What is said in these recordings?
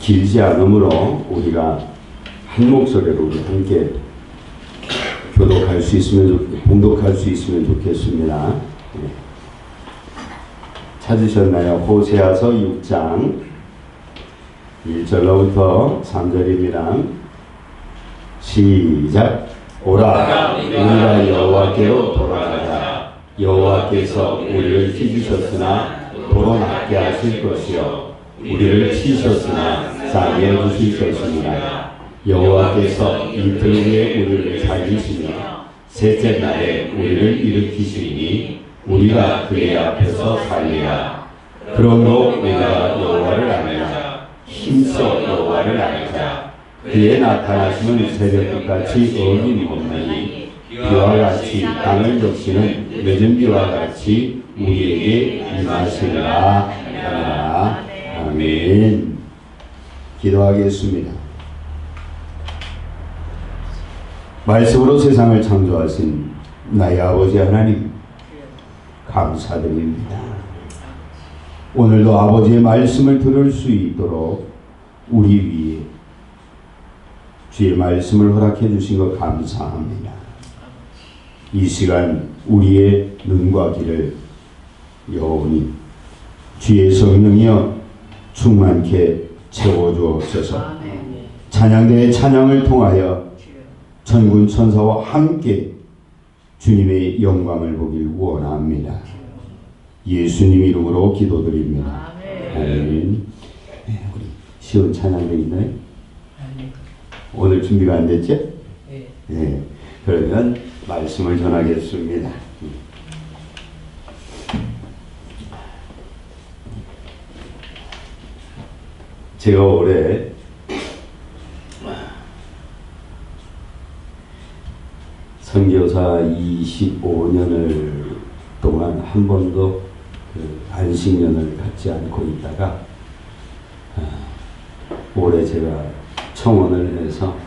길지 않으므로 우리가 한 목소리로 우리 함께 교독할 수 있으면 봉독할 수 있으면 좋겠습니다. 찾으셨나요? 호세아서 6장 1절로부터 3절입니다. 시작. 오라 우리가 여호와께로 돌아가자. 여호와께서 우리를 찢으셨으나 도로 낫게 하실 것이요 우리를 치셨으나 싸게 해주실 것입니다. 여호와께서 이틀 후에 우리를 살리시며 셋째 날에 우리를 일으키시니 우리가 그의 앞에서 살리라. 그러므로 우리가 여호와를 알자. 힘써 여호와를 알자. 그의 나타나심은 새벽빛같이 어김없나니 비와 같이 땅을 적시는 늦은 비와 같이 우리에게 임하시리라 하라. 아멘. 기도하겠습니다. 말씀으로 세상을 창조하신 나의 아버지 하나님 감사드립니다. 오늘도 아버지의 말씀을 들을 수 있도록 우리 위에 주의 말씀을 허락해 주신 것 감사합니다. 이 시간 우리의 눈과 귀를 영원히 주의 성령이여 충만케 채워주옵소서. 찬양대의 찬양을 통하여 천군 천사와 함께 주님의 영광을 보길 원합니다. 예수님 이름으로 기도드립니다. 아멘. 우리 시온 찬양대 있나요? 오늘 준비가 안 됐죠? 네. 그러면 말씀을 전하겠습니다. 제가 올해 선교사 25년을 동안 한 번도 안식년을 갖지 않고 있다가 올해 제가 청원을 해서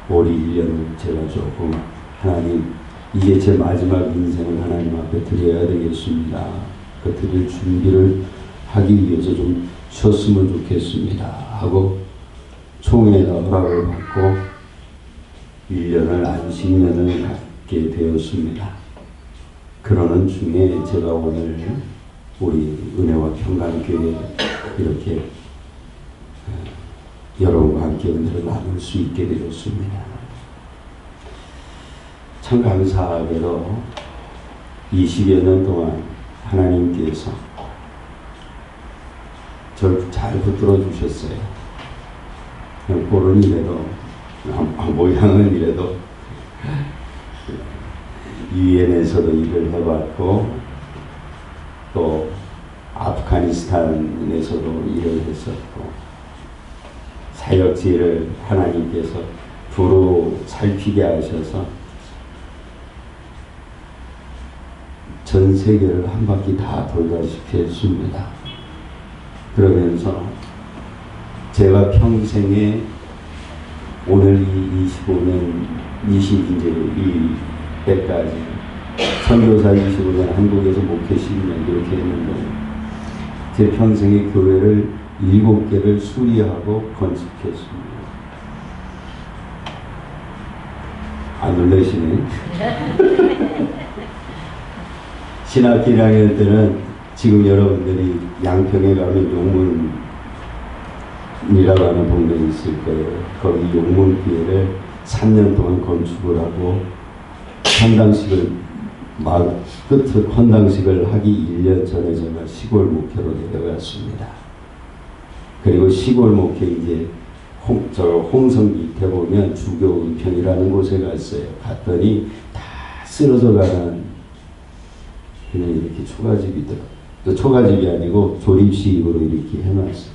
올해 1년을 제가 조금 하나님 이게 제 마지막 인생을 하나님 앞에 드려야 되겠습니다. 그 드릴 준비를 하기 위해서 좀 쉬었으면 좋겠습니다 하고 총회에다 허락을 받고 1년을 안식년을 갖게 되었습니다. 그러는 중에 제가 오늘 우리 은혜와 평강교회 이렇게 여러분과 함께 은혜를 나눌 수 있게 되었습니다. 참 감사하게도 20여 년 동안 하나님께서 저를 잘 붙들어 주셨어요. 볼은 이래도 모양은 이래도 유엔에서도 일을 해봤고 또 아프가니스탄에서도 일을 했었고 사역지를 하나님께서 두루 살피게 하셔서 전 세계를 한 바퀴 다 돌다시피 했습니다. 그러면서 제가 평생에 오늘 이 25년, 이 때까지 선교사 25년 한국에서 목회 10년 이렇게 했는데 제 평생에 교회를 7개를 수리하고 건축했습니다. 안 놀라시네. 신학기 1학년 때는 지금 여러분들이 양평에 가면 용문이라고 하는 동네에 있을 거예요. 거기 용문교회를 3년 동안 건축을 하고 헌당식을 하기 1년 전에 제가 시골 목회로 내려갔습니다. 그리고 시골 목회 이제 홍성 밑에 보면 주교 은평이라는 곳에 갔어요. 갔더니 다 쓰러져 가는 그냥 이렇게 초가집이더라고요. 초가집이 아니고 조립식으로 이렇게 해놨어요.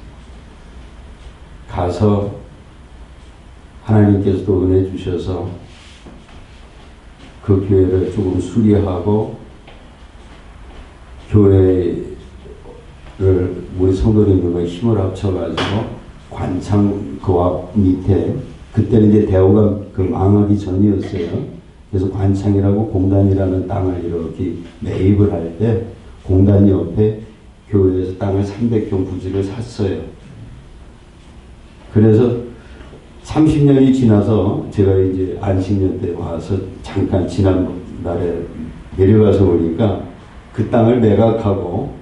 가서 하나님께서 또 은혜 주셔서 그 교회를 조금 수리하고 교회를 우리 성도님들과 힘을 합쳐가지고 관창 그 앞 밑에 그때는 이제 대우가 그 망하기 전이었어요. 그래서 관창이라고 공단이라는 땅을 이렇게 매입을 할 때 공단 옆에 교회에서 땅을 300평 부지를 샀어요. 그래서 30년이 지나서 제가 이제 안식년 때 와서 잠깐 지난날에 내려가서 보니까 그 땅을 매각하고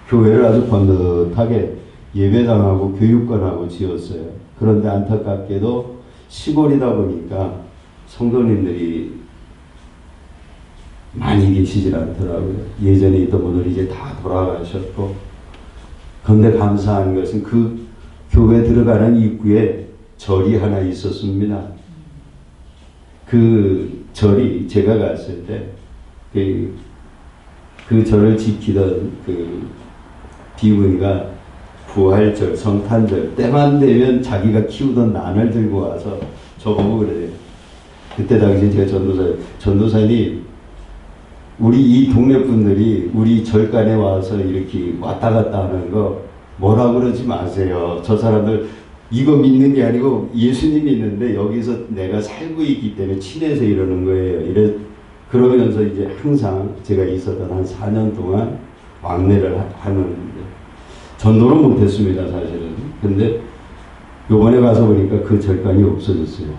교회를 아주 번듯하게 예배당하고 교육관하고 지었어요. 그런데 안타깝게도 시골이다 보니까 성도님들이 많이 계시질 않더라고요. 예전에 있던 분들이 이제 다 돌아가셨고, 그런데 감사한 것은 그 교회 들어가는 입구에 절이 하나 있었습니다. 그 절이 제가 갔을 때 그 절을 지키던 그 비구니가 부활절, 성탄절 때만 되면 자기가 키우던 난을 들고 와서 저보고 그래요. 그때 당시 제가 전도사님 우리 이 동네 분들이 우리 절간에 와서 이렇게 왔다 갔다 하는 거 뭐라 그러지 마세요. 저 사람들 이거 믿는 게 아니고 예수님이 있는데 여기서 내가 살고 있기 때문에 친해서 이러는 거예요. 그러면서 이제 항상 제가 있었던 한 4년 동안 왕래를 하는, 전도는 못했습니다, 사실은. 근데 요번에 가서 보니까 그 절간이 없어졌어요.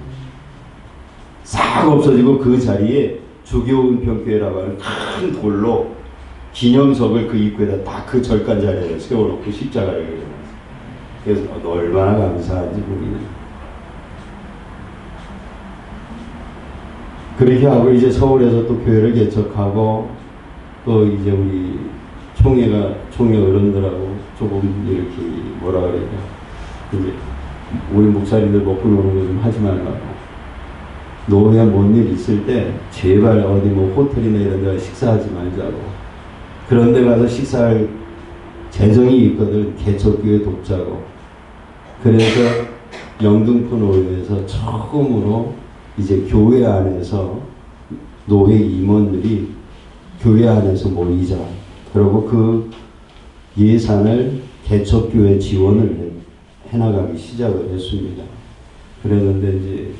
싹 없어지고 그 자리에 주교은평교회라고 하는 큰 돌로 기념석을 그 입구에다 딱 그 절간 자리에 세워놓고 십자가를 그려놨어요. 그래서 얼마나 감사한지 모르겠어요. 그렇게 하고 이제 서울에서 또 교회를 개척하고 또 이제 우리 총회 어른들하고 조금 이렇게 뭐라 그래야 이제 우리 목사님들 먹고 노는 거 좀 하지 말라고. 노후에 뭔 일 있을 때 제발 어디 뭐 호텔이나 이런 데 식사하지 말자고. 그런 데 가서 식사할 재정이 있거든. 개척교회 돕자고. 그래서 영등포 노회에서 처음으로 이제 교회 안에서 노회 임원들이 교회 안에서 모이자. 그리고 그 예산을 개척교회 지원을 해나가기 시작을 했습니다. 그랬는데 이제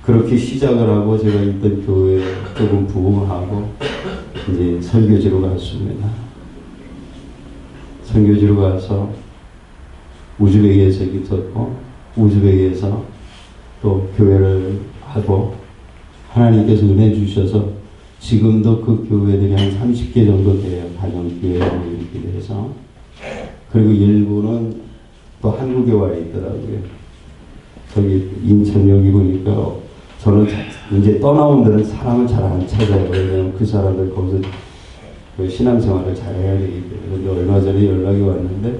그렇게 시작을 하고 제가 있던 교회에 조금 부흥하고 이제 설교지로 갔습니다. 설교지로 가서 우즈베키에서 있었고 우즈베키에서 또 교회를 하고 하나님께서 은혜 주셔서 지금도 그 교회들이 한 30개 정도 돼요. 가정교회 이렇게 돼서. 그리고 일부는 또 한국에 와 있더라고요. 저기 인천 여기 보니까 저는 이제 떠나온 데는 사람을 잘 안 찾아요. 왜냐면 그 사람들 거기서 그 신앙생활을 잘 해야 되기 때문에. 근데 얼마 전에 연락이 왔는데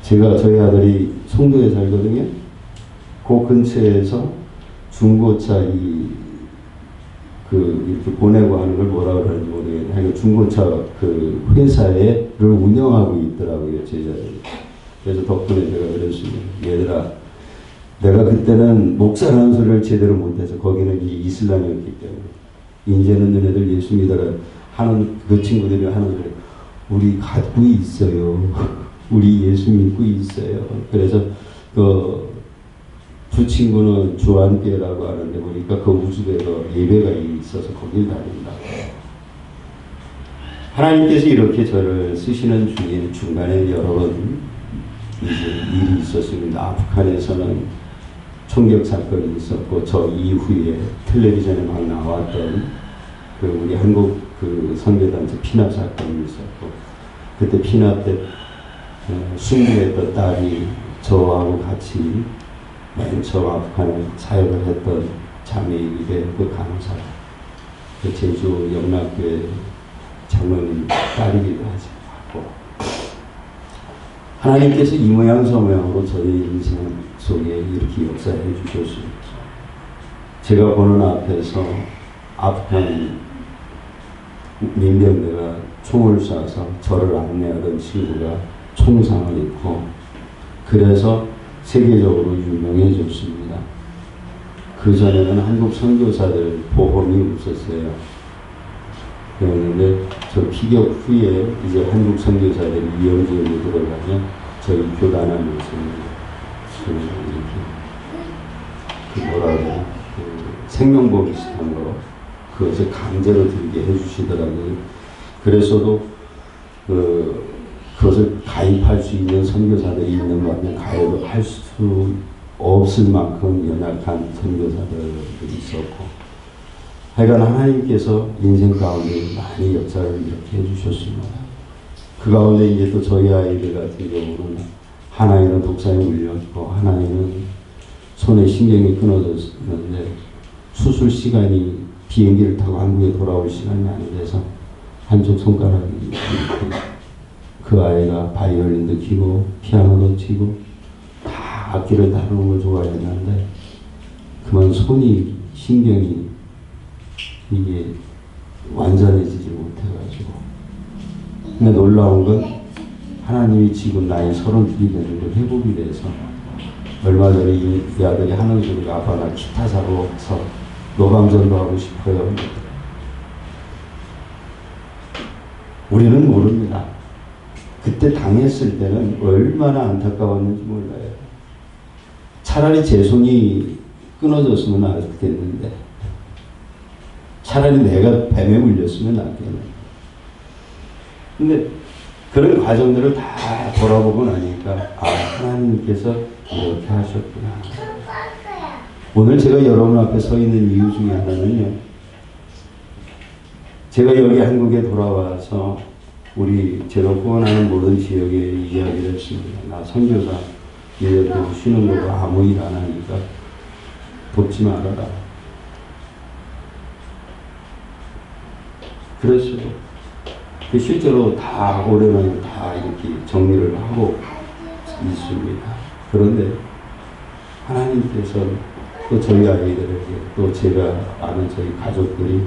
저희 아들이 송도에 살거든요. 그 근처에서 중고차 이렇게 보내고 하는 걸 뭐라 그러는지 모르겠는데 중고차 그 회사를 운영하고 있더라고요, 제자들이. 그래서 덕분에 제가 그랬습니다. 얘들아, 내가 그때는 목사라는 소리를 제대로 못해서 거기는 이슬람이었기 때문에 이제는 너네들 예수 믿어라 하는 그 친구들이 하는 소리, 우리 갖고 있어요. 우리 예수 믿고 있어요. 그래서 두 친구는 주한교회라고 하는데 보니까 그 우즈베가 예배가 있어서 거길 다닌다고. 하나님께서 이렇게 저를 쓰시는 중에 중간에 여러 번 이제 일이 있었습니다. 아프간에서는 총격 사건이 있었고 저 이후에 텔레비전에 막 나왔던 그 우리 한국 그 선교단체 피납 사건이 있었고 그때 피납 때 순교했던 딸이 저하고 같이 맨 처음 아프간에 사역을 했던 자매이기에 그 간호사, 그 제주 영락교회 장로님 딸이기도 하고 하나님께서 이 모양 저 모양으로 저희 인생 속에 이렇게 역사해 주셨습니다. 제가 보는 앞에서 아프간 민병대가 총을 쏴서 저를 안내하던 친구가 총상을 입고 그래서 세계적으로 유명해졌습니다. 그전에는 한국 선교사들 보험이 없었어요. 그랬는데 저 피격 후에 이제 한국 선교사들이 위험지역에 들어가면 저희 교단하면서 이렇게 뭐라 그래요? 생명보 비슷한 거 그것을 강제로 들게 해주시더라고요. 그래서도 그것을 가입할 수 있는 선교사들이 있는 반면 가입을 할 수 없을 만큼 연약한 선교사들이 있었고, 하여간 하나님께서 인생 가운데 많이 역사를 이렇게 해주셨습니다. 그 가운데 이제 또 저희 아이들 같은 경우는 하나이는 독사에 물렸고 하나이는 손에 신경이 끊어졌는데 수술 시간이 비행기를 타고 한국에 돌아올 시간이 안 돼서 한쪽 손가락이 이렇게 그 아이가 바이올린도 치고 피아노도 치고 다 악기를 다루는 걸 좋아했는데 그만 손이 신경이 이게 완전해지지 못해가지고, 근데 놀라운 건 하나님이 지금 나이 32이 되는데 회복이 돼서 얼마 전에 이 아들이 하는 소리가 아빠 나 기타 사러 와서 노방전도 하고 싶어요. 우리는 모릅니다. 그때 당했을 때는 얼마나 안타까웠는지 몰라요. 차라리 제 손이 끊어졌으면 알겠는데, 차라리 내가 뱀에 물렸으면 알겠는데. 근데 그런 과정들을 다 돌아보고 나니까 아, 하나님께서 이렇게 하셨구나. 오늘 제가 여러분 앞에 서 있는 이유 중에 하나는요, 제가 여기 한국에 돌아와서 제가 후원하는 모든 지역에 이야기를 했습니다. 나 선교사 이제 쉬는 거고 아무 일 안 하니까 돕지 말아라. 그랬어요. 실제로 다 올해는 다 이렇게 정리를 하고 있습니다. 그런데 하나님께서 또 저희 아이들에게 또 제가 아는 저희 가족들이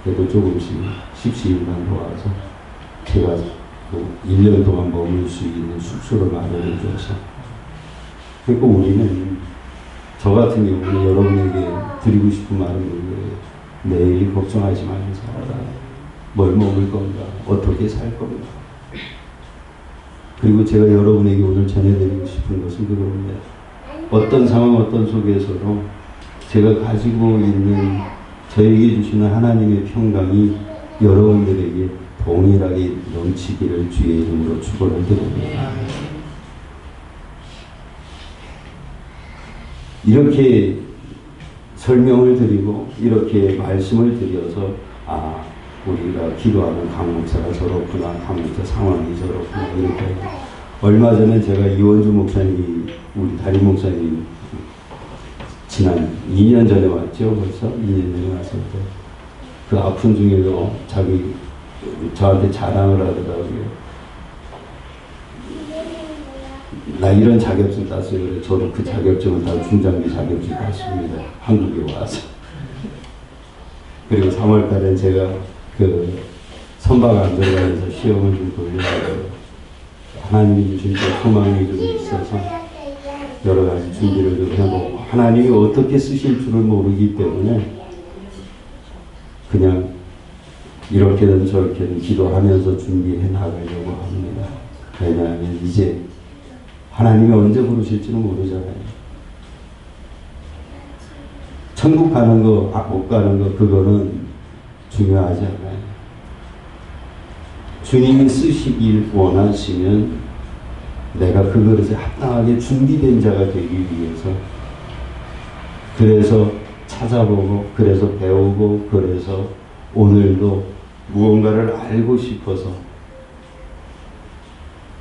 그래도 조금씩 십시일반 도와서 제가 또 1년 동안 머물 수 있는 숙소를 마련해줘서, 그러니까 우리는 저 같은 경우는 여러분에게 드리고 싶은 말은 뭐예요? 내일 걱정하지 말고 살아라. 뭘 먹을 건가? 어떻게 살 건가? 그리고 제가 여러분에게 오늘 전해드리고 싶은 것은 그겁니다. 어떤 상황, 어떤 속에서도 제가 가지고 있는 저에게 주시는 하나님의 평강이 여러분들에게 동일하게 넘치기를 주의 이름으로 축원을 드립니다. 이렇게 설명을 드리고 이렇게 말씀을 드려서 아, 우리가 기도하는 강 목사가 저렇구나, 강 목사 상황이 저렇구나, 이렇게. 얼마 전에 제가 이원주 목사님, 우리 담임 목사님 지난 2년 전에 왔죠. 벌써 2년 전에 왔을 때 그 아픈 중에도 저한테 자랑을 하더라고요. 나 이런 자격증 땄어요. 그래 저도 그 자격증을 다 중장비 자격증 땄습니다. 한국에 와서. 그리고 3월 달에 제가 그 선박안전관에서 시험을 좀 돌려서 하나님이 주신 소망이 좀 있어서 여러 가지 준비를 좀 해보고, 하나님이 어떻게 쓰실 줄을 모르기 때문에 그냥 이렇게든 저렇게든 기도하면서 준비해 나가려고 합니다. 왜냐하면 이제 하나님이 언제 부르실지는 모르잖아요. 천국 가는 거, 못 가는 거, 그거는 중요하지 않아요. 주님이 쓰시길 원하시면 내가 그 그릇에 합당하게 준비된 자가 되기 위해서, 그래서 찾아보고, 그래서 배우고, 그래서 오늘도 무언가를 알고 싶어서,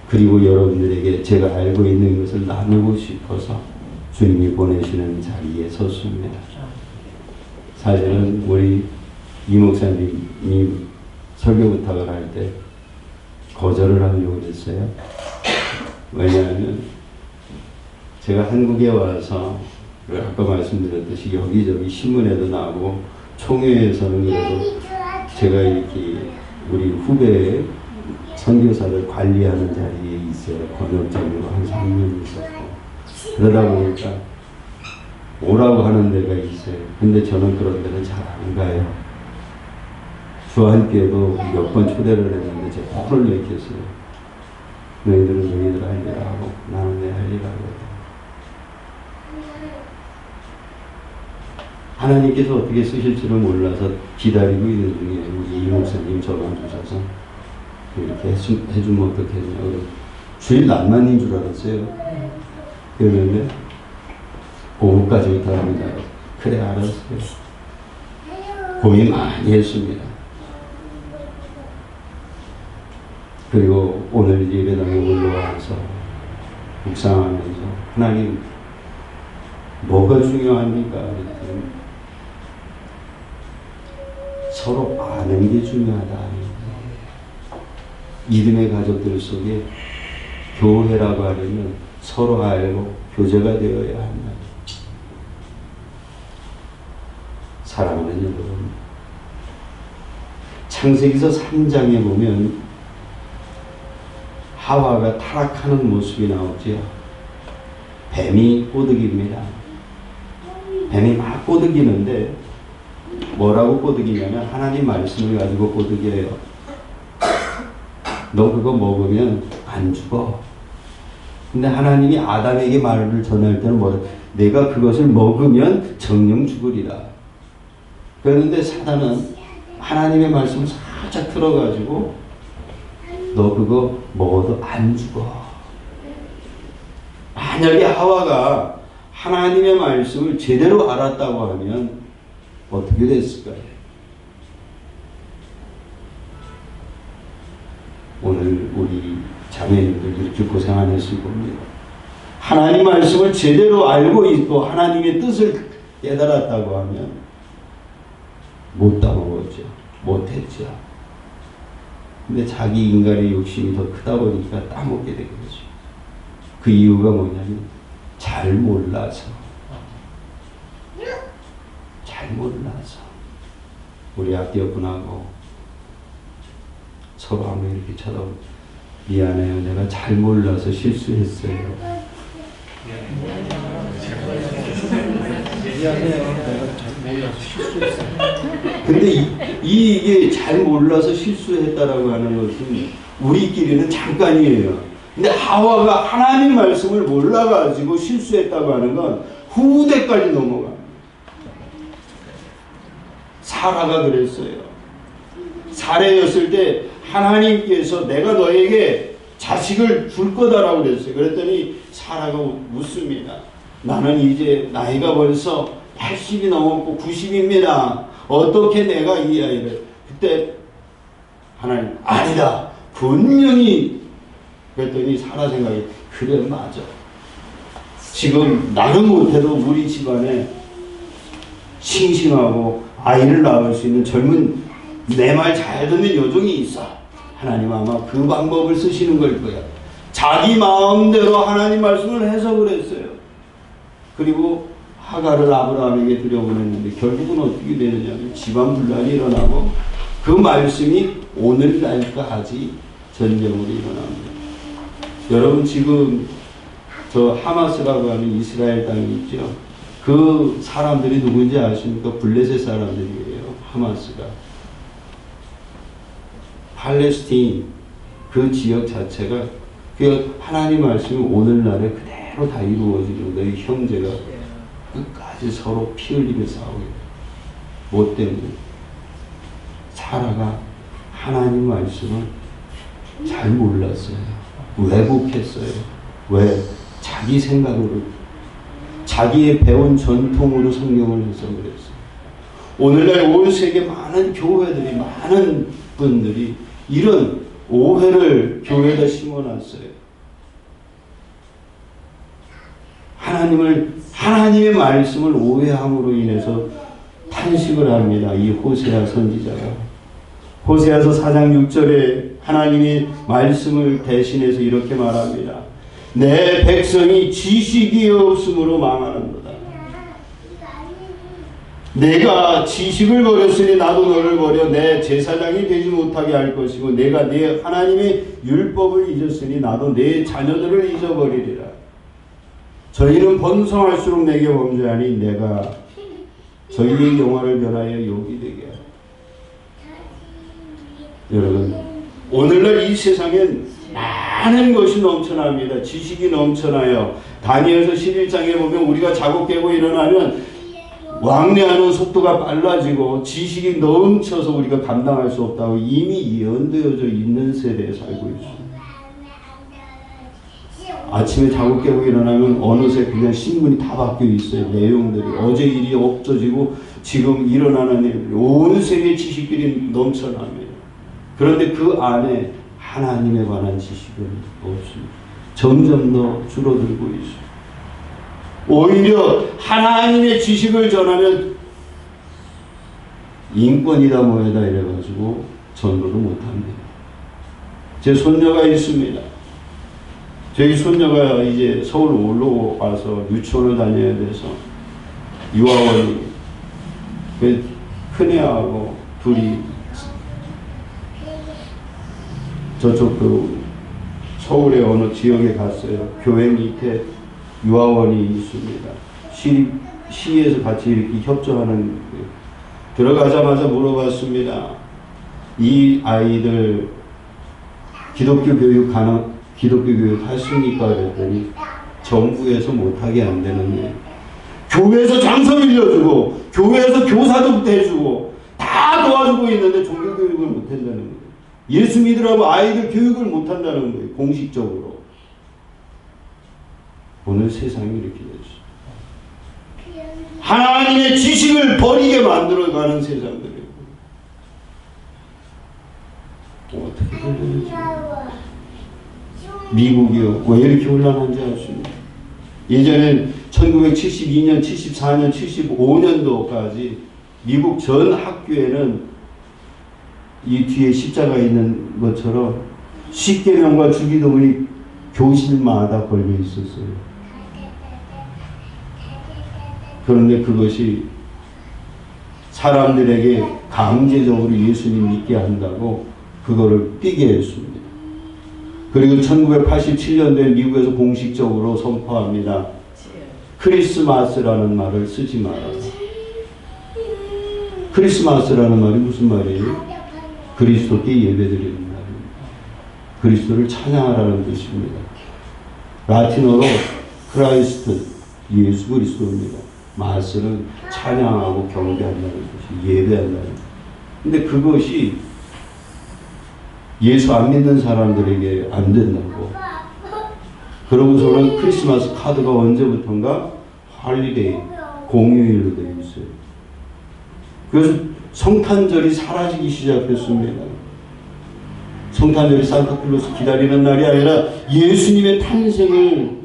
그리고 여러분들에게 제가 알고 있는 것을 나누고 싶어서 주님이 보내시는 자리에 섰습니다. 사실은 우리 이 목사님이 설교 부탁을 할 때 거절을 하려고 했어요. 왜냐하면 제가 한국에 와서 아까 말씀드렸듯이 여기저기 신문에도 나오고 총회에서는 그래도 제가 이렇게 우리 후배 선교사를 관리하는 자리에 있어요. 번역장으로 한 3년 있었고, 그러다 보니까 오라고 하는 데가 있어요. 근데 저는 그런 데는 잘 안 가요. 주한교회도 몇 번 초대를 했는데 제가 혼을 내켰어요. 너희들은 너희들 할 일 하고 나는 내 할 일 하고. 하나님께서 어떻게 쓰실지를 몰라서 기다리고 있는 중에 우리 이 목사님 전화 주셔서 이렇게 해주면 어떻겠냐. 주일 날만인 줄 알았어요. 그런데 오후까지부터 합니다. 그래 알았어요. 고민 많이 했습니다. 그리고 오늘 예배당에 올라와서 묵상하면서 하나님 뭐가 중요합니까? 서로 아는 게 중요하다. 믿음의 가족들 속에 교회라고 하려면 서로 알고 교제가 되어야 한다. 사랑하는 여러분, 창세기서 3장에 보면 하와가 타락하는 모습이 나오지요. 뱀이 꼬드깁니다. 뱀이 막 꼬드기는데 뭐라고 꼬드기냐면 하나님 말씀을 가지고 꼬드겨요. 너 그거 먹으면 안 죽어. 근데 하나님이 아담에게 말을 전할 때는 뭐래? 내가 그것을 먹으면 정령 죽으리라. 그런데 사단은 하나님의 말씀을 살짝 틀어가지고 너 그거 먹어도 안 죽어. 만약에 하와가 하나님의 말씀을 제대로 알았다고 하면 어떻게 됐을까요? 오늘 우리 자매님들 이렇게 고생 안 했을 겁니다. 하나님 말씀을 제대로 알고 있고 하나님의 뜻을 깨달았다고 하면 못 따먹었죠. 못했죠. 근데 자기 인간의 욕심이 더 크다 보니까 따먹게 된 거죠. 그 이유가 뭐냐면 잘 몰라서. 우리 앞뒤분하고 서로 한번 이렇게 쳐다보고 미안해요. 내가 잘 몰라서 실수했어요. 미안해요. 내가 잘 몰라서 실수했어요. 근데 이게 잘 몰라서 실수했다라고 하는 것은 우리끼리는 잠깐이에요. 근데 하와가 하나님 말씀을 몰라가지고 실수했다고 하는 건 후대까지 넘어갑니다. 사라가 그랬어요. 사례였을 때 하나님께서 내가 너에게 자식을 줄 거다라고 그랬어요. 그랬더니 사라가 웃습니다. 나는 이제 나이가 벌써 80이 넘었고 90입니다. 어떻게 내가 이 아이를. 그때 하나님 아니다. 분명히. 그랬더니 사라 생각이 그래 맞아. 지금 나는 못해도 우리 집안에 싱싱하고 아이를 낳을 수 있는 젊은 내 말 잘 듣는 여종이 있어. 하나님 아마 그 방법을 쓰시는 걸 거야. 자기 마음대로 하나님 말씀을 해석을 했어요. 그리고 하가를 아브라함에게 들여보냈는데 결국은 어떻게 되느냐면 집안 분란이 일어나고 그 말씀이 오늘날까지 전쟁으로 일어납니다. 여러분 지금 저 하마스라고 하는 이스라엘 땅이 있죠. 그 사람들이 누구인지 아십니까? 블레셋 사람들이에요. 하마스가. 팔레스틴 그 지역 자체가 그 하나님 말씀이 오늘날에 그대로 다 이루어지는 너희 형제가 끝까지 서로 피 흘리며 싸우게 돼요. 뭐 때문에? 사라가 하나님 말씀을 잘 몰랐어요. 왜곡했어요. 왜? 자기 생각으로 자기의 배운 전통으로 성경을 해석을 했어요. 오늘날 온 세계 많은 교회들이 많은 분들이 이런 오해를 교회에다 심어놨어요. 하나님의 말씀을 오해함으로 인해서 탄식을 합니다. 이 호세아 선지자가. 호세아서 4장 6절에 하나님이 말씀을 대신해서 이렇게 말합니다. 내 백성이 지식이 없으므로 망하는도다. 내가 지식을 버렸으니 나도 너를 버려 내 제사장이 되지 못하게 할 것이고 내가 네 하나님의 율법을 잊었으니 나도 내 자녀들을 잊어버리리라. 저희는 번성할수록 내게 범죄하니 내가 저희의 영화를 변하여 욕이 되게 하라. 여러분 오늘날 이 세상엔 많은 것이 넘쳐납니다. 지식이 넘쳐나요. 다니엘서 11장에 보면 우리가 자고 깨고 일어나면 왕래하는 속도가 빨라지고 지식이 넘쳐서 우리가 감당할 수 없다고 이미 예언되어져 있는 세대에 살고 있습니다. 아침에 자고 깨고 일어나면 어느새 그냥 신문이 다 바뀌어 있어요. 내용들이 어제 일이 없어지고 지금 일어나는 일, 온 세계의 지식들이 넘쳐납니다. 그런데 그 안에 하나님에 관한 지식은 없습니다. 점점 더 줄어들고 있어요. 오히려 하나님의 지식을 전하면 인권이다 뭐이다 이래가지고 전도를 못합니다. 제 손녀가 있습니다. 저희 손녀가 이제 서울 올라와서 유치원을 다녀야 돼서 유아원이 큰애하고 둘이 저쪽 서울의 어느 지역에 갔어요. 교회 밑에 유아원이 있습니다. 시에서 같이 이렇게 협조하는 들어가자마자 물어봤습니다. 이 아이들 기독교 교육 하십니까? 그랬더니 정부에서 못하게 안 되는데 교회에서 장서 빌려주고 교회에서 교사도 해주고 다 도와주고 있는데 종교교육을 못한다는 거예요. 예수 믿으라고 아이들 교육을 못한다는 거예요. 공식적으로. 오늘 세상이 이렇게 됐어요. 하나님의 지식을 버리게 만들어가는 세상들이에요. 어떻게 되는지. 미국이요. 왜 이렇게 혼란한지 아십니까? 예전엔 1972년, 74년, 75년도까지 미국 전 학교에는 이 뒤에 십자가 있는 것처럼 십계명과 주기도문이 교실마다 걸려 있었어요. 그런데 그것이 사람들에게 강제적으로 예수님 믿게 한다고 그거를 삐게 했습니다. 그리고 1987년도에 미국에서 공식적으로 선포합니다. 크리스마스라는 말을 쓰지 말아라. 크리스마스라는 말이 무슨 말이에요? 그리스도께 예배드리는 말입니다. 그리스도를 찬양하라는 뜻입니다. 라틴어로 크라이스트, 예수 그리스도입니다. 마스는 찬양하고 경배한다는 뜻이 예배한다는 뜻. 근데 그것이 예수 안 믿는 사람들에게 안 된다고. 그러고서는 크리스마스 카드가 언제부턴가 할리데이, 공휴일로 되어 있어요. 그래서 성탄절이 사라지기 시작했습니다. 성탄절이 산타클로스 기다리는 날이 아니라 예수님의 탄생을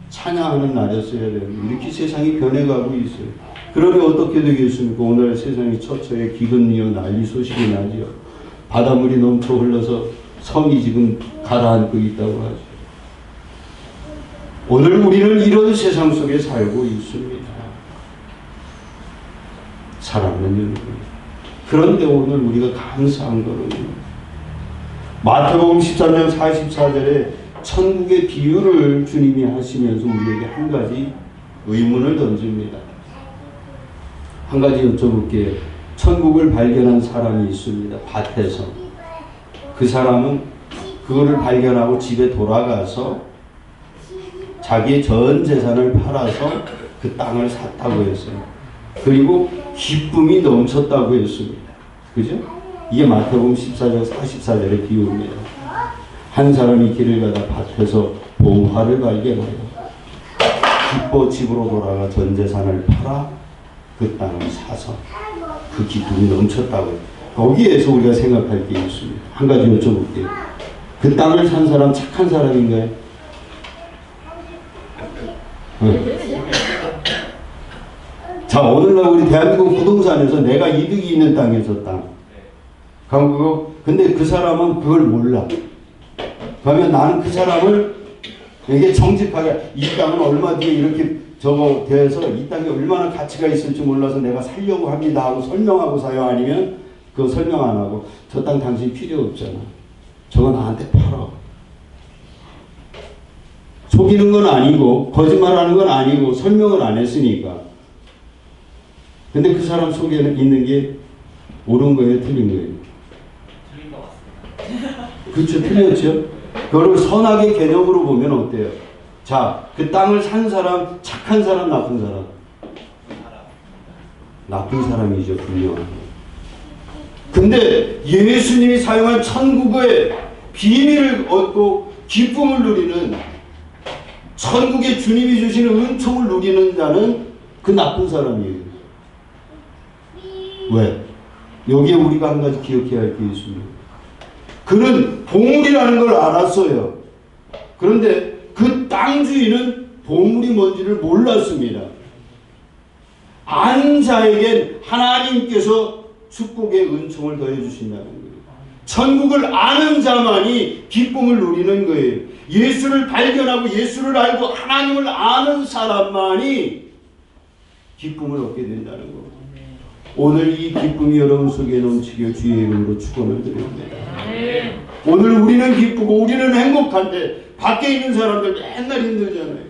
찬양하는 날이었어야 돼요. 이렇게 세상이 변해가고 있어요. 그러니 어떻게 되겠습니까? 오늘 세상이 처처에 기근이요 난리 소식이 나지요. 바닷물이 넘쳐 흘러서 섬이 지금 가라앉고 있다고 하죠. 오늘 우리는 이런 세상 속에 살고 있습니다. 사랑하는 여러분. 그런데 오늘 우리가 감사한 것은 마태복음 13장 44절에 천국의 비유를 주님이 하시면서 우리에게 한 가지 의문을 던집니다. 한 가지 여쭤볼게요. 천국을 발견한 사람이 있습니다. 밭에서. 그 사람은 그거를 발견하고 집에 돌아가서 자기의 전 재산을 팔아서 그 땅을 샀다고 했어요. 그리고 기쁨이 넘쳤다고 했습니다. 그죠? 이게 마태복음 14장 44절의 비유입니다. 한 사람이 길을 가다 밭에서 보화를 발견하여 기뻐 집으로 돌아가 전 재산을 팔아 그 땅을 사서 그 기쁨이 넘쳤다고요. 거기에서 우리가 생각할 게 있습니다. 한 가지 여쭤볼게요. 그 땅을 산 사람 착한 사람인가요? 네. 자, 오늘날 우리 대한민국 부동산에서 내가 이득이 있는 땅에서 땅. 근데 그 사람은 그걸 몰라. 그러면 나는 그 사람을 되게 정직하게 이 땅은 얼마 뒤에 이렇게 저거 돼서 이 땅에 얼마나 가치가 있을지 몰라서 내가 살려고 합니다 하고 설명하고 사요. 아니면 그거 설명 안 하고 저 땅 당신 필요 없잖아. 저거 나한테 팔아. 속이는 건 아니고 거짓말하는 건 아니고 설명을 안 했으니까. 근데 그 사람 속에 있는 게 옳은 거예요? 틀린 거예요? 틀린 것 같습니다. 그렇죠. 틀렸죠. 그걸 선악의 개념으로 보면 어때요? 자, 그 땅을 산 사람, 착한 사람, 나쁜 사람. 나쁜 사람이죠, 분명하게. 근데 예수님이 사용한 천국의 비밀을 얻고 기쁨을 누리는, 천국의 주님이 주시는 은총을 누리는 자는 그 나쁜 사람이에요. 왜? 여기에 우리가 한 가지 기억해야 할 게 있습니다. 그는 보물이라는 걸 알았어요. 그런데 그 땅 주인은 보물이 뭔지를 몰랐습니다. 아는 자에겐 하나님께서 축복의 은총을 더해 주신다는 거예요. 천국을 아는 자만이 기쁨을 누리는 거예요. 예수를 발견하고 예수를 알고 하나님을 아는 사람만이 기쁨을 얻게 된다는 거예요. 오늘 이 기쁨이 여러분 속에 넘치게 주의 이름으로 축원을 드립니다. 오늘 우리는 기쁘고 우리는 행복한데 밖에 있는 사람들 맨날 힘들잖아요.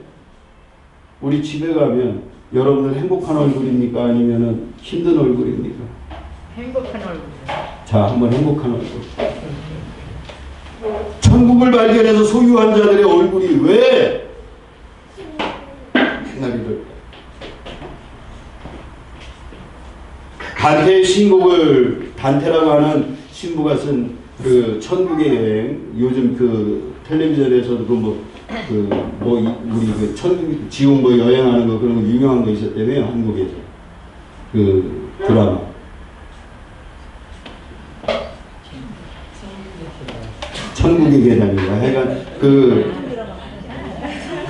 우리 집에 가면 여러분들 행복한 얼굴입니까? 아니면 힘든 얼굴입니까? 행복한 얼굴. 자, 한번 행복한 얼굴. 천국을 발견해서 소유한 자들의 얼굴이 왜 맨날 이럴까? 단테의 신곡을, 단테라고 하는 신부가 쓴 그 천국의 여행, 요즘 그 텔레비전에서도 우리 그 천국 지옥 뭐 여행하는 거 그런 거 유명한 거 있었다며요, 한국에서. 그 드라마. 천국의 계단인가? 하여간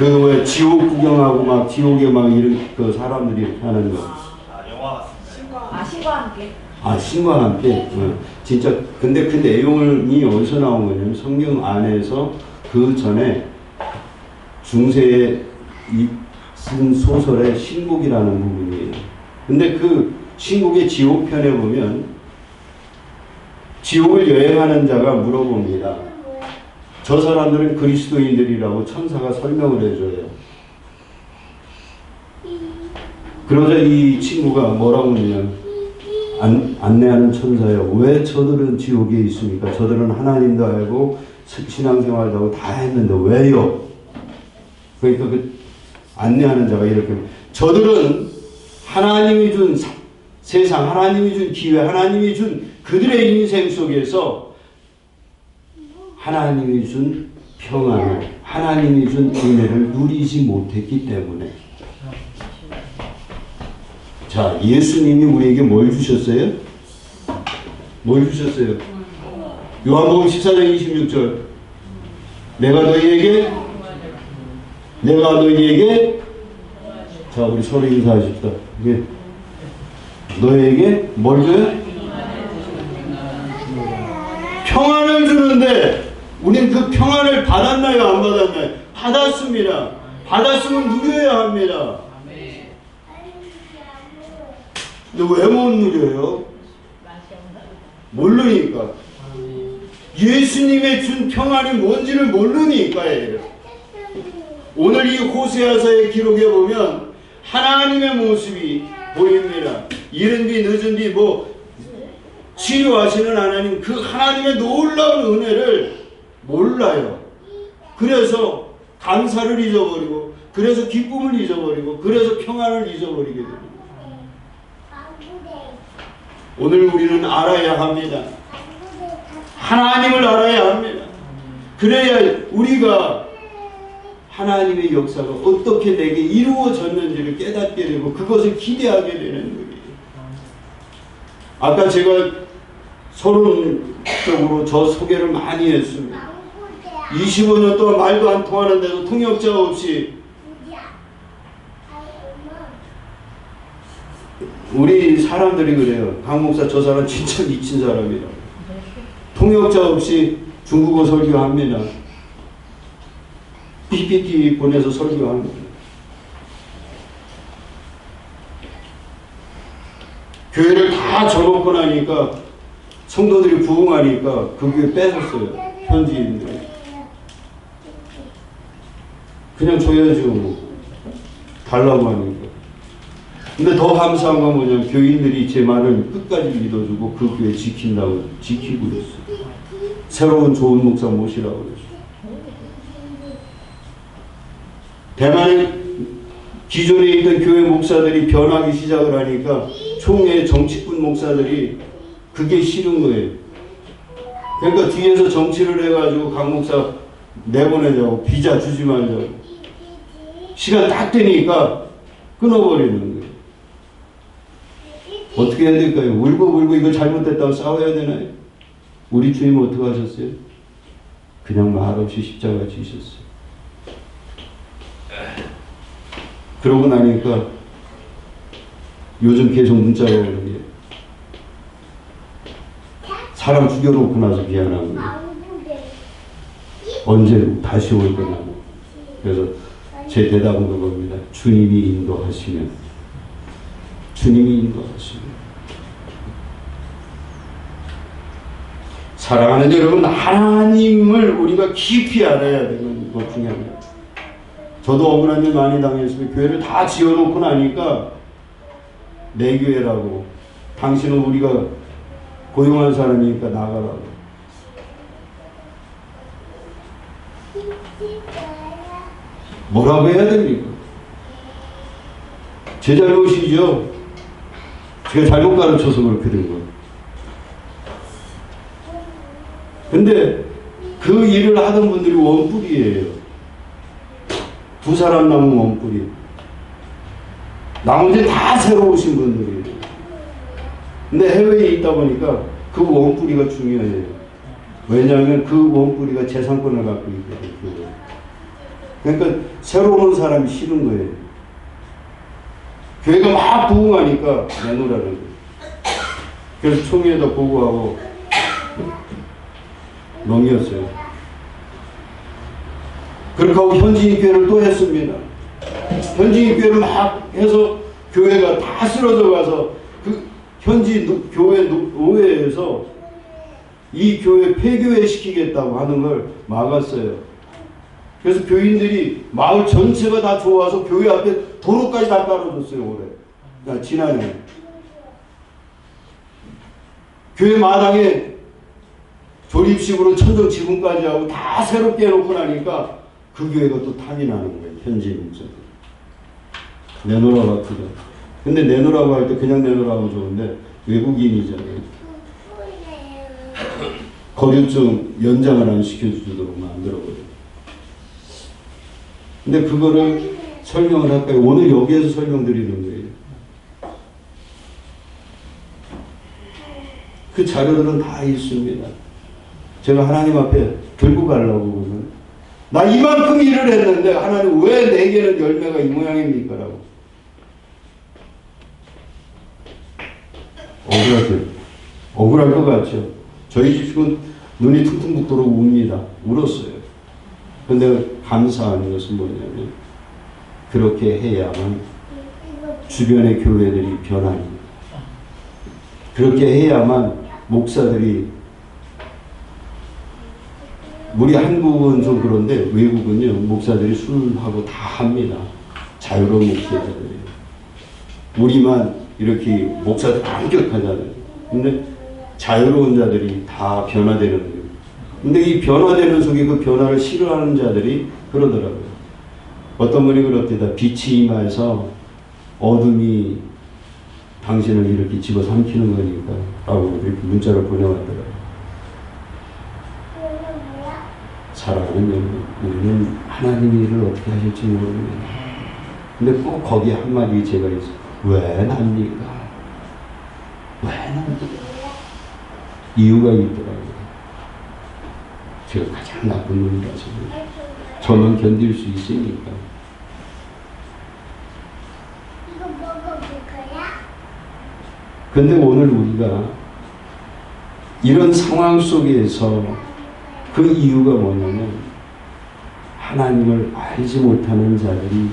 왜 지옥 구경하고 막 지옥에 막 이런 그 사람들이 이렇게 하는 거. 신과 함께. 신과 함께. 진짜 근데 그 내용이 어디서 나온 거냐면 성경 안에서 그 전에 중세에 쓴 소설의 신곡이라는 부분이에요. 근데 그 신곡의 지옥편에 보면 지옥을 여행하는 자가 물어봅니다. 저 사람들은 그리스도인들이라고 천사가 설명을 해줘요. 그러자 이 친구가 뭐라고 묻냐면 안내하는 천사요. 왜 저들은 지옥에 있습니까? 저들은 하나님도 알고 신앙생활도 하고 다 했는데 왜요? 그러니까 그 안내하는 자가 이렇게 저들은 하나님이 준 세상, 하나님이 준 기회, 하나님이 준 그들의 인생 속에서 하나님이 준 평안을, 하나님이 준 은혜를 누리지 못했기 때문에. 자, 예수님이 우리에게 뭘 주셨어요? 뭘 주셨어요? 요한복음 14장 26절. 내가 너희에게 자, 우리 서로 인사하십시다. 너희에게 뭘 줘요? 평안을 주는데 우린 그 평안을 받았나요? 안 받았나요? 받았습니다. 받았으면 누려야 합니다. 근데 왜 못 누려요? 모르니까. 예수님의 준 평안이 뭔지를 모르니까예요. 오늘 이 호세아서의 기록에 보면 하나님의 모습이 보입니다. 이른 뒤 늦은 뒤 치료하시는 하나님, 그 하나님의 놀라운 은혜를 몰라요. 그래서 감사를 잊어버리고, 그래서 기쁨을 잊어버리고, 그래서 평안을 잊어버리게 됩니다. 오늘 우리는 알아야 합니다. 하나님을 알아야 합니다. 그래야 우리가 하나님의 역사가 어떻게 내게 이루어졌는지를 깨닫게 되고 그것을 기대하게 되는 거예요. 아까 제가 서론적으로 저 소개를 많이 했습니다. 25년 동안 말도 안 통하는데도 통역자 없이 우리 사람들이 그래요. 강 목사 저 사람 진짜 미친 사람이라고. 통역자 없이 중국어 설교합니다. PPT 보내서 설교합니다. 교회를 다 접었고 나니까 성도들이 부흥하니까 그 교회 뺏었어요. 현지인들이. 그냥 줘야죠. 달라고 하니까. 근데 더 감사한 건 뭐냐면 교인들이 제 말을 끝까지 믿어주고 그 교회 지키고 있어요. 새로운 좋은 목사 모시라고 그랬어요. 대만에 기존에 있던 교회 목사들이 변하기 시작을 하니까 총회 정치꾼 목사들이 그게 싫은 거예요. 그러니까 뒤에서 정치를 해가지고 강 목사 내보내자고, 비자 주지 말자고. 시간 딱 되니까 끊어버리는 거예요. 어떻게 해야 될까요? 울고 이거 잘못됐다고 싸워야 되나요? 우리 주님 어떻게 하셨어요? 그냥 말없이 십자가 지셨어요. 그러고 나니까 요즘 계속 문자가 오는 게 사람 죽여놓고 나서 미안한 거예요. 언제 다시 올 거냐. 그래서 제 대답은 그겁니다. 주님이 인도하시면, 주님이 인도하시면. 사랑하는 여러분, 하나님을 우리가 깊이 알아야 되는 것 중에 하나입니다. 저도 억울한 일 많이 당했으면 교회를 다 지어놓고 나니까 내 교회라고, 당신은 우리가 고용한 사람이니까 나가라고. 뭐라고 해야 됩니까? 제 잘못이죠. 제가 잘못 가르쳐서 그렇게 된 거예요. 근데 그 일을 하던 분들이 원뿔이에요. 두 사람 남은 원뿔이. 나머지 다 새로 오신 분들이에요. 근데 해외에 있다 보니까 그 원뿔이가 중요해요. 왜냐하면 그 원뿔이가 재산권을 갖고 있거든요. 그러니까 새로 오는 사람이 싫은 거예요. 교회가 막 부흥하니까 내놓으라는 거예요. 그래서 총회에다 보고하고 넘겼어요. 그렇게 하고 현지인 교회를 또 했습니다. 현지인 교회를 막 해서 교회가 다 쓰러져 가서 그 현지 교회 노회에서 이 교회 폐교회 시키겠다고 하는 걸 막았어요. 그래서 교인들이 마을 전체가 다 좋아서 교회 앞에 도로까지 다 깔아줬어요. 올해. 지난해. 교회 마당에 조립식으로 천정 지붕까지 하고 다 새롭게 해놓고 나니까 그 교회가 또 탐이 나는 거예요. 현지인 목사들. 내놓으라고 하거든. 근데 내놓으라고 할 때 그냥 내놓으라고 하면 좋은데 외국인이잖아요. 거류증 연장을 안 시켜주도록 만들어버려요. 근데 그거를 설명을 할까요? 오늘 여기에서 설명드리는 거예요. 그 자료들은 다 있습니다. 제가 하나님 앞에 들고 가려고 그러면 나 이만큼 일을 했는데 하나님 왜 내게는 열매가 이 모양입니까? 라고. 억울할 것 같죠. 저희 집은 눈이 퉁퉁 붓도록 웁니다. 울었어요. 근데 감사한 것은 뭐냐면 그렇게 해야만 주변의 교회들이 변합니다. 그렇게 해야만 목사들이, 우리 한국은 좀 그런데 외국은요 목사들이 술하고 다 합니다. 자유로운 목사들이. 우리만 이렇게 목사들 엄격하잖아요. 근데 자유로운 자들이 다 변화되는 거예요. 근데 이 변화되는 속에 그 변화를 싫어하는 자들이 그러더라고요. 어떤 분이 그렇대다. 빛이 임하여서 어둠이 당신을 이렇게 집어삼키는 거니까 라고 이렇게 문자를 보내왔더라고요. 사랑하는 여러분, 우리는 하나님의 일을 어떻게 하실지 모릅니다. 근데 꼭 거기에 한마디 제가 있어요. 왜 납니까? 왜 납니까? 이유가 있더라고요. 제가 가장 나쁜 놈이라서 저는 견딜 수 있으니까. 이거 먹어볼 거야? 근데 오늘 우리가 이런 상황 속에서 그 이유가 뭐냐면 하나님을 알지 못하는 자들이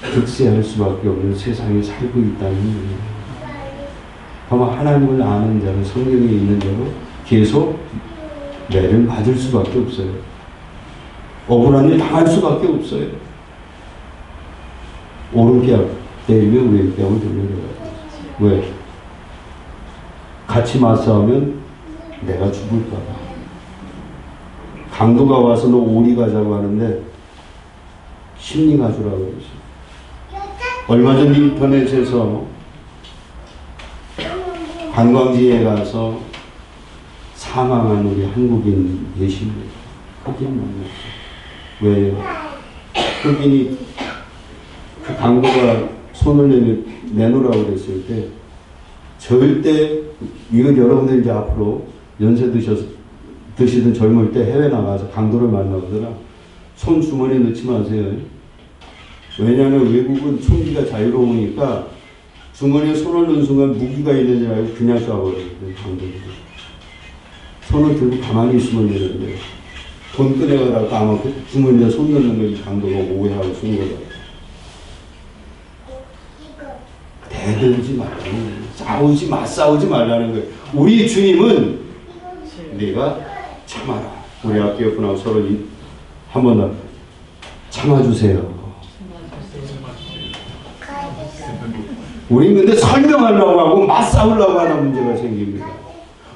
득세할 수밖에 없는 세상에 살고 있다는 거예요. 아마 하나님을 아는 자는 성경에 있는 대로 계속 매를 맞을 수밖에 없어요. 억울한 일 당할 수밖에 없어요. 오른뺨 때리면 왼뺨을 돌려줘요. 왜? 같이 맞싸우면 내가 죽을까봐. 강도가 와서 너 오리 가자고 하는데 심리 가주라고 그러죠. 얼마 전 인터넷에서 관광지에 가서 사망한 우리 한국인 계십니다. 흑인 만났어요. 왜요? 흑인이 그 강도가 손을 내놓으라고 그랬을 때 절대, 이건 여러분들 이제 앞으로 연세 드시든 젊을 때 해외 나가서 강도를 만나거나 손 주머니에 넣지 마세요. 왜냐하면 외국은 총기가 자유로우니까 주머니에 손을 넣은 순간 무기가 있는 줄 알고 그냥 쏴버리거든요. 강도들이. 손을 들고 가만히 있으면 되는데 돈 꺼내가라고 아마 그 주머니에 손 넣는 걸 강도가 오해하고 쏜 거다. 대들지 말라는 거예요. 싸우지 말라는 거예요. 우리 주님은 네가 참아라. 우리 앞에 옆분하고 서로 한 번 더 참아주세요. 우리 근데 설명하려고 하고 맞싸우려고 하는 문제가 생깁니다.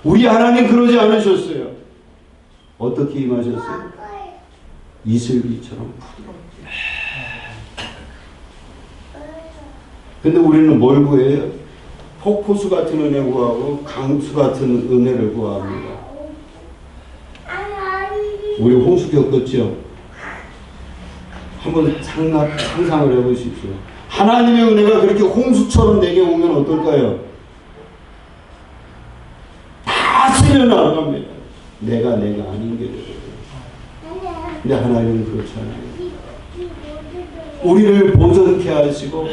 우리 하나님 그러지 않으셨어요. 어떻게 임하셨어요? 이슬비처럼 부드럽게. 근데 우리는 뭘 구해요? 폭포수 같은 은혜 구하고 강수 같은 은혜를 구합니다. 우리 홍수 겪었죠? 한번 상상을 해보십시오. 하나님의 은혜가 그렇게 홍수처럼 내게 오면 어떨까요? 다 쓸려나갑니다. 내가 아닌 게 되거든요. 근데 하나님은 그렇지 않아요. 우리를 보존케 하시고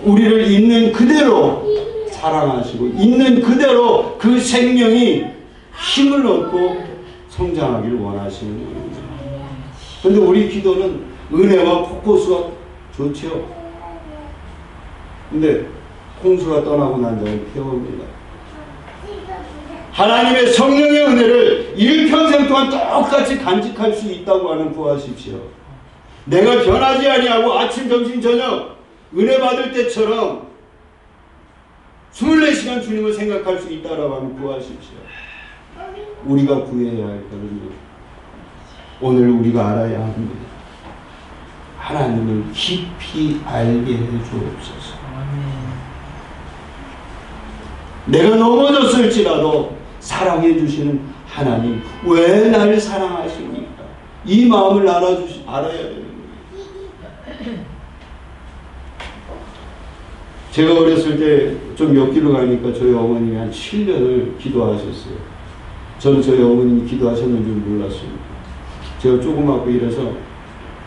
우리를 있는 그대로 사랑하시고 있는 그대로 그 생명이 힘을 얻고 성장하기를 원하시는 겁니다. 그런데 우리 기도는 은혜와 폭포수가 좋죠. 근데 홍수가 떠나고 난 다음에 태웁니다. 하나님의 성령의 은혜를 일평생 동안 똑같이 간직할 수 있다고 하는 구하십시오. 내가 변하지 아니하고 아침, 점심, 저녁 은혜 받을 때처럼 24시간 주님을 생각할 수 있다라고 하면 구하십시오. 우리가 구해야 할 것은 오늘 우리가 알아야 합니다. 하나님을 깊이 알게 해주옵소서. 내가 넘어졌을지라도 사랑해 주시는 하나님, 왜 나를 사랑하십니까? 이 마음을 알아야 되는 거예요. 제가 어렸을 때 좀 옆길로 가니까 저희 어머님이 한 7년을 기도하셨어요. 저는 저희 어머님이 기도하셨는 줄 몰랐습니다. 제가 조그맣고 이래서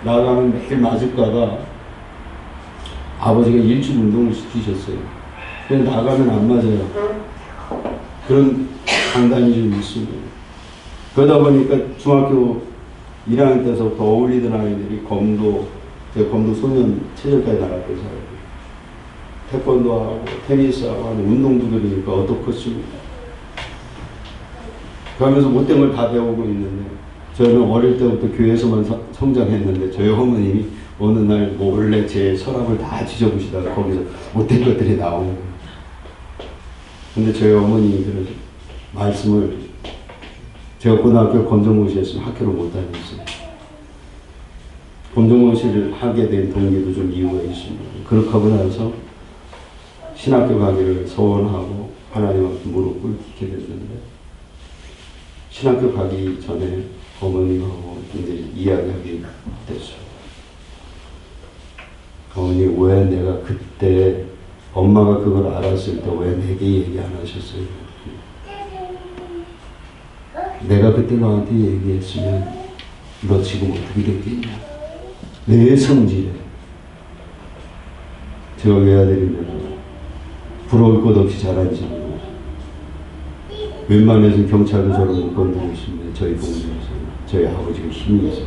나가면 매일 맞을까봐 아버지가 일찍 운동을 시키셨어요. 그래서 나가면 안 맞아요. 그런 강단이 좀 있습니다. 그러다 보니까 중학교 1학년 때서부터 어울리던 아이들이 제가 검도 소년 체전까지 나갔대요. 태권도하고 테니스하고 하는 운동부들이니까 어떻겠습니까? 그러면서 못된 걸 다 배우고 있는데 저는 어릴 때부터 교회에서만 성장했는데 저희 어머님이 어느 날 몰래 제 서랍을 다 뒤져보시다가 거기서 못된 것들이 나오는 거예요. 근데 저희 어머님이 그런 말씀을 제가 고등학교 검정고시였으면 학교를 못 다녔어요. 검정고시를 하게 된 동기도 좀 이유가 있습니다. 그렇게 하고 나서 신학교 가기를 소원하고 하나님한테 무릎 꿇게 됐는데 신학교 가기 전에 어머님하고 이제 이야기하게 됐어요. 어머니, 왜 내가 그때 엄마가 그걸 알았을 때 왜 내게 얘기 안 하셨어요? 내가 그때 너한테 얘기했으면 너 지금 어떻게 됐겠냐? 내 성질에 제가 외아들이면 부러울 것 없이 자란 집이고 웬만해서 경찰도 저를 못 건드리고 있습니다. 저희 동네에서 저희 아버지가 힘이 있어서.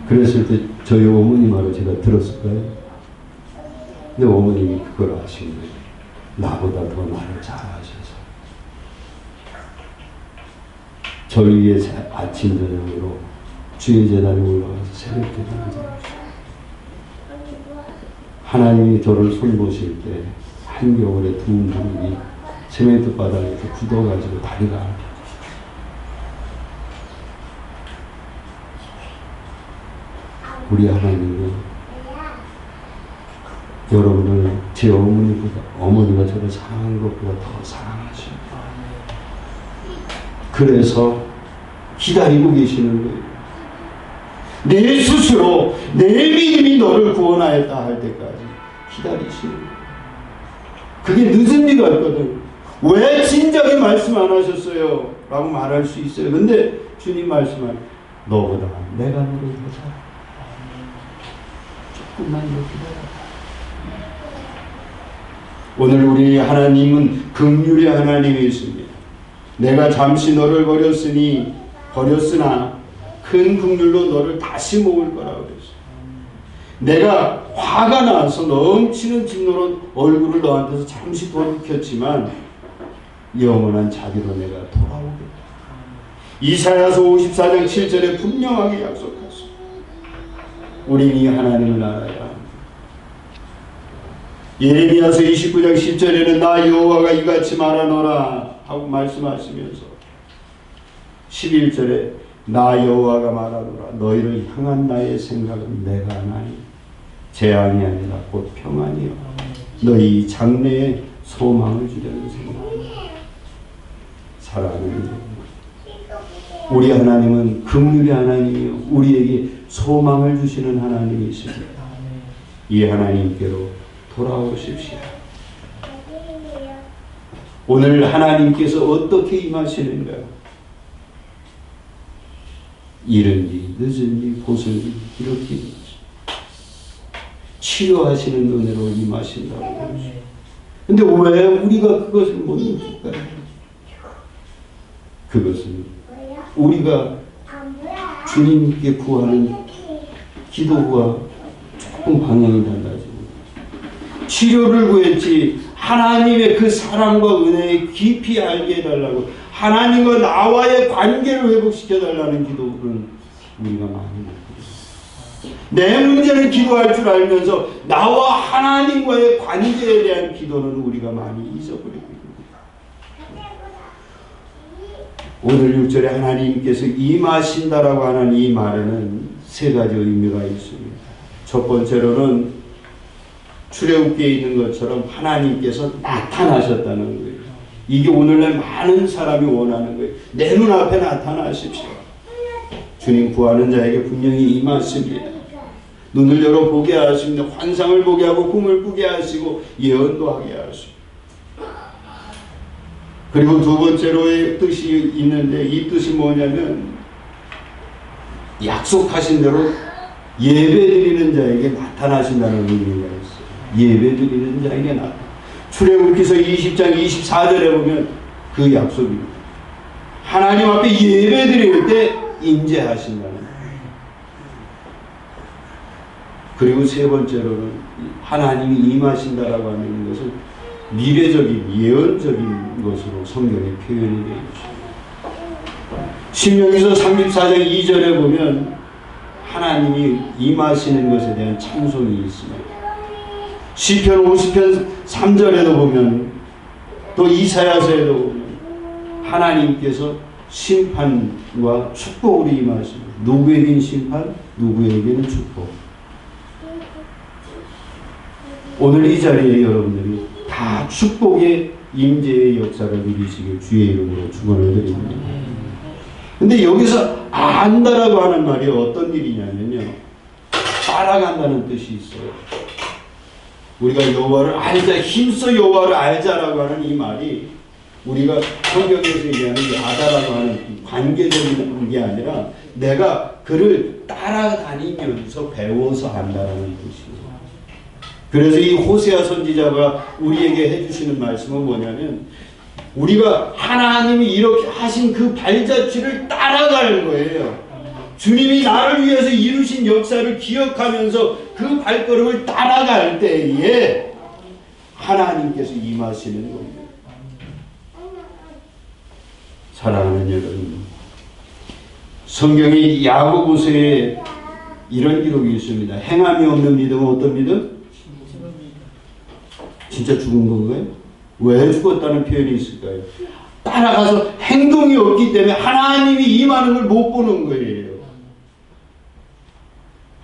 그랬을 때 저희 어머니 말을 제가 들었을까요? 근데 어머님이 그걸 아신 거예요. 나보다 더 나를 잘 아셔서 저를 위해 아침 저녁으로 주의 재단에 올라가서 새벽 기도를 드렸어요. 하나님이 저를 손보실 때 한겨울에 두 무릎이 세멘트 바닥에 굳어가지고 다리가 안 펴. 우리 하나님이 여러분을 제 어머니가 저를 사랑한 것보다 더 사랑하십니다. 그래서 기다리고 계시는 거예요. 내 스스로 내 믿음이 너를 구원하였다 할 때까지 기다리시는 거예요. 그게 늦은 리가 없거든. 왜 진작에 말씀 안 하셨어요? 라고 말할 수 있어요. 근데 주님 말씀은 너보다 내가 너를 더 사랑해. 조금만 더 기다려. 오늘 우리 하나님은 긍휼의 하나님이십니다. 내가 잠시 너를 버렸으나 큰 긍휼로 너를 다시 모을 거라고 그랬어요. 내가 화가 나서 넘치는 진노로 얼굴을 너한테서 잠시 돌이켰지만 영원한 자비로 내가 돌아오겠다. 이사야서 54장 7절에 분명하게 약속했습니다. 우리는 이 하나님을 알아야 합니다. 예레미야서 29장 10절에는 나 여호와가 이같이 말하노라 하고 말씀하시면서 11절에 나 여호와가 말하노라 너희를 향한 나의 생각은 내가 하나니 재앙이 아니라 곧 평안이요 너희 장래에 소망을 주려는 생각이다. 사랑하는 여러분, 우리 하나님은 긍휼의 하나님이요 우리에게 소망을 주시는 하나님이십니다. 이 하나님께로 돌아오십시오. 오늘 하나님께서 어떻게 임하시는가? 이른지 늦은지 보슬지 이렇게 치료하시는 은혜로 임하신다고. 근데 왜 우리가 그것을 못 느낄까요? 그것은 우리가 주님께 구하는 기도와 조금 방향이 달라지고 치료를 구했지 하나님의 그 사랑과 은혜에 깊이 알게 해달라고 하나님과 나와의 관계를 회복시켜달라는 기도는 우리가 많이 못해요. 내 문제는 기도할 줄 알면서 나와 하나님과의 관계에 대한 기도는 우리가 많이 잊어버리고 있습니다. 오늘 6절에 하나님께서 임하신다라고 하는 이 말에는 세 가지 의미가 있습니다. 첫 번째로는 출애굽기에 있는 것처럼 하나님께서 나타나셨다는 거예요. 이게 오늘날 많은 사람이 원하는 거예요. 내 눈앞에 나타나십시오. 주님 구하는 자에게 분명히 임하십니다. 눈을 열어 보게 하십니다. 환상을 보게 하고 꿈을 꾸게 하시고 예언도 하게 하시고. 그리고 두 번째로의 뜻이 있는데 이 뜻이 뭐냐면 약속하신 대로 예배드리는 자에게 나타나신다는 의미가 있어요. 예배드리는 자에게 나타나. 출애굽기서 20장 24절에 보면 그 약속입니다. 하나님 앞에 예배드릴 때 임재하신다는 거예요. 그리고 세 번째로는 하나님이 임하신다라고 하는 것은 미래적인 예언적인 것으로 성경에 표현이 되어 있습니다. 신명기서 34장 2절에 보면 하나님이 임하시는 것에 대한 찬송이 있습니다. 시편 50편 3절에도 보면 또 이사야서에도 보면 하나님께서 심판과 축복으로 임하십니다. 누구에게는 심판, 누구에게는 축복. 오늘 이 자리에 여러분들이 다 축복의 임재의 역사를 누리시길 주의 이름으로 축원을 드립니다. 근데 여기서 안다라고 하는 말이 어떤 일이냐면요, 따라간다는 뜻이 있어요. 우리가 여호와를 알자, 힘써 여호와를 알자라고 하는 이 말이 우리가 성경에서 얘기하는 아다라고 하는 관계적인 게 아니라 내가 그를 따라다니면서 배워서 한다는 뜻이에요. 그래서 이 호세아 선지자가 우리에게 해주시는 말씀은 뭐냐면 우리가 하나님이 이렇게 하신 그 발자취를 따라가는 거예요. 주님이 나를 위해서 이루신 역사를 기억하면서 그 발걸음을 따라갈 때에 하나님께서 임하시는 겁니다. 사랑하는 여러분, 성경의 야고보서에 이런 기록이 있습니다. 행함이 없는 믿음은 어떤 믿음? 진짜 죽은 건가요? 왜 죽었다는 표현이 있을까요? 따라가서 행동이 없기 때문에 하나님이 임하는 걸 못 보는 거예요.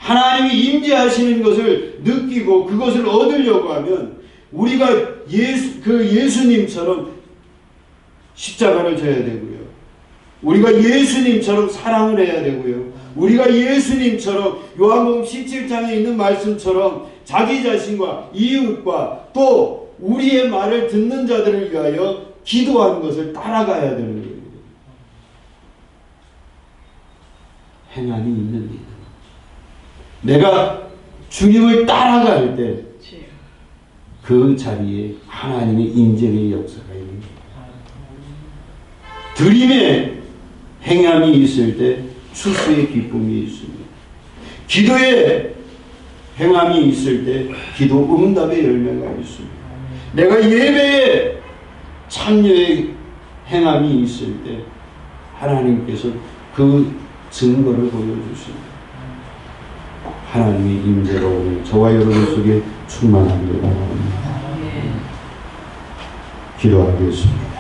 하나님이 임재하시는 것을 느끼고 그것을 얻으려고 하면 우리가 예수님처럼 십자가를 져야 되고요. 우리가 예수님처럼 사랑을 해야 되고요. 우리가 예수님처럼 요한복음 17장에 있는 말씀처럼 자기 자신과 이웃과 또 우리의 말을 듣는 자들을 위하여 기도하는 것을 따라가야 되는 거예요. 행함이 있는 믿음. 내가 주님을 따라갈 때 그 자리에 하나님의 인재의 역사가 있는 거예요. 드림에 행함이 있을 때 추수의 기쁨이 있습니다. 기도에 행함이 있을 때 기도 응답의 열매가 있습니다. 내가 예배에 참여의 행함이 있을 때 하나님께서 그 증거를 보여주십니다. 하나님의 임재가 오늘 저와 여러분 속에 충만하기를 바랍니다. 기도하겠습니다.